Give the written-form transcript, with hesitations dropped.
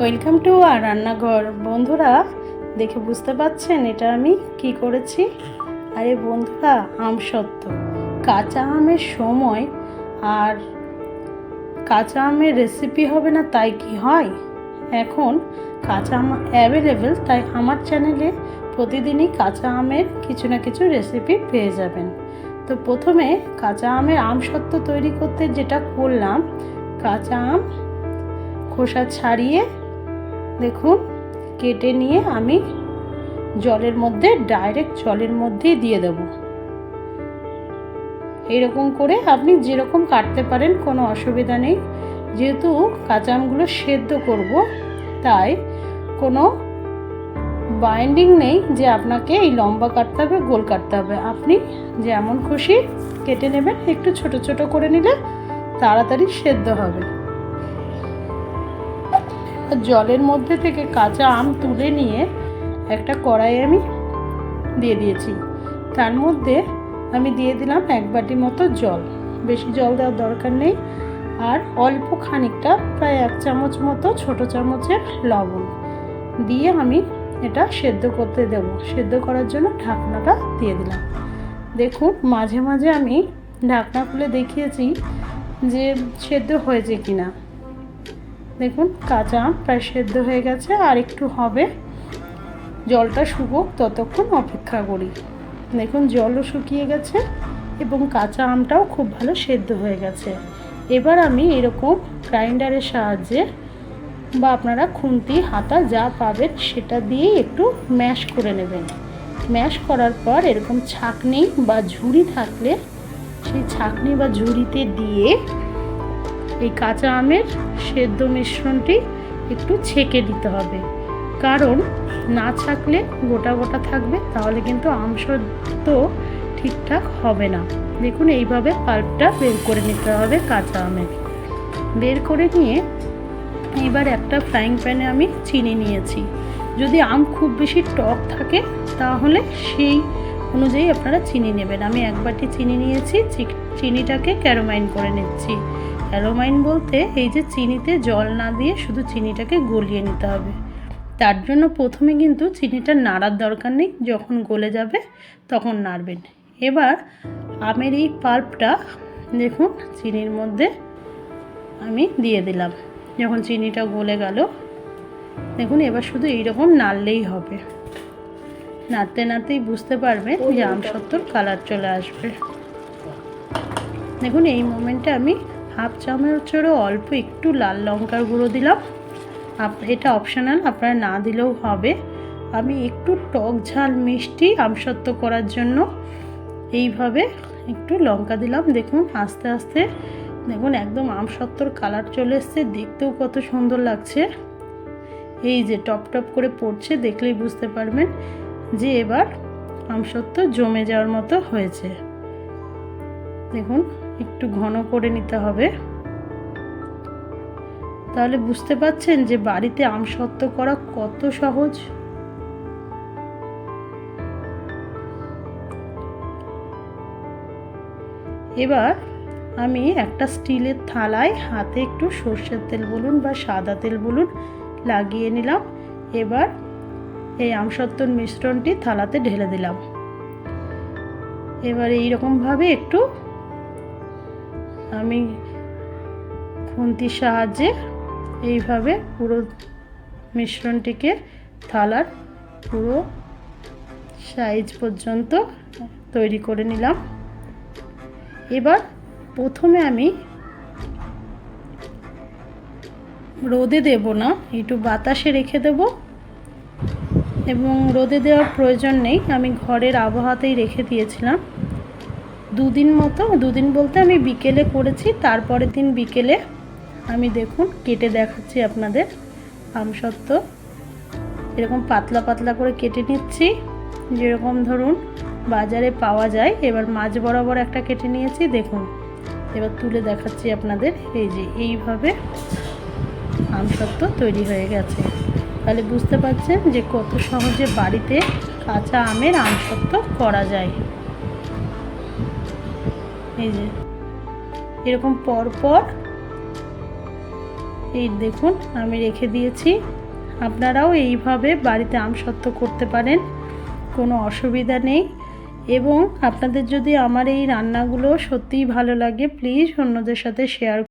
Welcome to আর রান্নাঘর। বন্ধুরা, দেখে বুঝতে পারছেন এটা আমি কি করেছি? আরে বন্ধুরা, আমসত্ত্ব, কাঁচা আমের সময় আর কাঁচা আমের রেসিপি হবে না তাই কি হয়? এখন কাঁচা আম অ্যাভেলেবেল, তাই আমার চ্যানেলে প্রতিদিনই কাঁচা আমের কিছু না কিছু রেসিপি পেয়ে যাবেন। তো প্রথমে কাঁচা আমের আমসত্ত্ব তৈরি করতে যেটা করলাম, কাঁচা আম খোসা ছাড়িয়ে দেখুন কেটে নিয়ে আমি জলের মধ্যে ডাইরেক্ট জলের মধ্যেই দিয়ে দেব। এরকম করে আপনি যেরকম কাটতে পারেন, কোনো অসুবিধা নেই। যেহেতু কাঁচা আমগুলো সেদ্ধ করব, তাই কোনো বাইন্ডিং নেই যে আপনাকে এই লম্বা কাটতে হবে, গোল কাটতে হবে। আপনি যেমন খুশি কেটে নেবেন, একটু ছোট ছোট করে নিলে তাড়াতাড়ি সেদ্ধ হবে। জলের মধ্যে থেকে কাঁচা আম তুলে নিয়ে একটা কড়াই আমি দিয়ে দিয়েছি। তার মধ্যে আমি দিয়ে দিলাম 1 বাটি মতো জল। বেশি জল দেওয়ার দরকার নেই। আর অল্প খানিকটা, প্রায় 1 চামচ মতো ছোট চামচের লবণ দিয়ে আমি এটা সেদ্ধ করতে দেব। সেদ্ধ করার জন্য ঢাকনাটা দিয়ে দিলাম। দেখুন মাঝে মাঝে আমি ঢাকনা খুলে দেখিয়েছি যে সেদ্ধ হয়েছে কিনা। দেখুন কাঁচা আম প্রায় সেদ্ধ হয়ে গেছে, আর একটু হবে। জলটা শুকোক, ততক্ষণ অপেক্ষা করি। দেখুন জলও শুকিয়ে গেছে এবং কাঁচা আমটাও খুব ভালো সেদ্ধ হয়ে গেছে। এবার আমি এরকম গ্রাইন্ডারের সাহায্যে বা আপনারা খুন্তি হাতা যা পাবেন সেটা দিয়ে একটু ম্যাশ করে নেবেন। ম্যাশ করার পর এরকম ছাঁকনি বা ঝুড়ি থাকলে সেই ছাঁকনি বা ঝুড়িতে দিয়ে এই কাঁচা আমের সেদ্ধ মিশ্রণটি একটু ছেঁকে দিতে হবে, কারণ না ছাঁকলে গোটা গোটা থাকবে, তাহলে কিন্তু আমসত্ত্ব ঠিকঠাক হবে না। দেখুন এইভাবে পাল্পটা বের করে নিতে হবে কাঁচা আমের। বের করে নিয়ে এবার একটা ফ্রাইং প্যানে আমি চিনি নিয়েছি। যদি আম খুব বেশি টক থাকে তাহলে সেই অনুযায়ী আপনারা চিনি নেবেন। আমি 1 বাটি চিনি নিয়েছি। চিনিটাকে ক্যারামাইন করে নিচ্ছি। ক্যারামাইন বলতে এই যে চিনিতে জল না দিয়ে শুধু চিনিটাকে গলিয়ে নিতে হবে। তার জন্য প্রথমে কিন্তু চিনিটা নাড়ার দরকার নেই, যখন গলে যাবে তখন নাড়বেন। এবার আমের এই পাল্পটা দেখুন চিনির মধ্যে আমি দিয়ে দিলাম। যখন চিনিটা গলে গেল, দেখুন এবার শুধু এইরকম নাড়লেই হবে। নাড়তে নাড়তেই বুঝতে পারবেন যে আমসত্ত্বর কালার চলে আসবে। দেখুন এই মোমেন্টে আমি 1/2 চামচেরও অল্প একটু লাল লঙ্কার গুঁড়ো দিলাম। এটা অপশনাল, আপনারা না দিলেও হবে। আমি একটু টক ঝাল মিষ্টি আমসত্ত্ব করার জন্য এইভাবে একটু লঙ্কা দিলাম। দেখুন আস্তে আস্তে দেখুন একদম আমসত্ত্বর কালার চলে এসছে, দেখতেও কত সুন্দর লাগছে। এই যে টপ টপ করে পড়ছে, দেখলেই বুঝতে পারবেন যে এবার আমসত্ত্ব জমে যাওয়ার মতো হয়েছে। দেখুন একটু ঘন করে নিতে হবে, তাহলে বুঝতে পারছেন যে বাড়িতে আমসত্ত্ব করা কত সহজ। এবার আমি একটা স্টিলের থালায় হাতে একটু সর্ষের তেল বলুন বা সাদা তেল বলুন লাগিয়ে নিলাম। এবার এই আমসত্ত্বর মিশ্রণটি থালাতে ঢেলে দিলাম। এবার এইরকমভাবে একটু আমি খুন্তির সাহায্যে এইভাবে পুরো মিশ্রণটিকে থালার পুরো সাইজ পর্যন্ত তৈরি করে নিলাম। এবার প্রথমে আমি রোদে দেব না, একটু বাতাসে রেখে দেব, এবং রোদে দেওয়ার প্রয়োজন নেই। আমি ঘরের আবহাওয়াতেই রেখে দিয়েছিলাম 2 দিন মতো। 2 দিন বলতে আমি বিকেলে করেছি, তারপরের দিন বিকেলে আমি দেখুন কেটে দেখাচ্ছি আপনাদের। আমসত্ত্ব এরকম পাতলা পাতলা করে কেটে নিচ্ছি, যেরকম ধরুন বাজারে পাওয়া যায়। এবার মাঝ বরাবর একটা কেটে নিয়েছি। দেখুন এবার তুলে দেখাচ্ছি আপনাদের। এই যে এইভাবে আমসত্ত্ব তৈরি হয়ে গেছে। তাহলে বুঝতে পারছেন যে কত সহজে বাড়িতে কাঁচা আমের আমসত্ত্ব করা যায়। এই যে এরকম পরপর এই দেখুন আমি রেখে দিয়েছি। আপনারাও এইভাবে বাড়িতে আমসত্ত্ব করতে পারেন, কোনো অসুবিধা নেই। এবং আপনাদের যদি আমার এই রান্নাগুলো সত্যিই ভালো লাগে, প্লিজ অন্যদের সাথে শেয়ার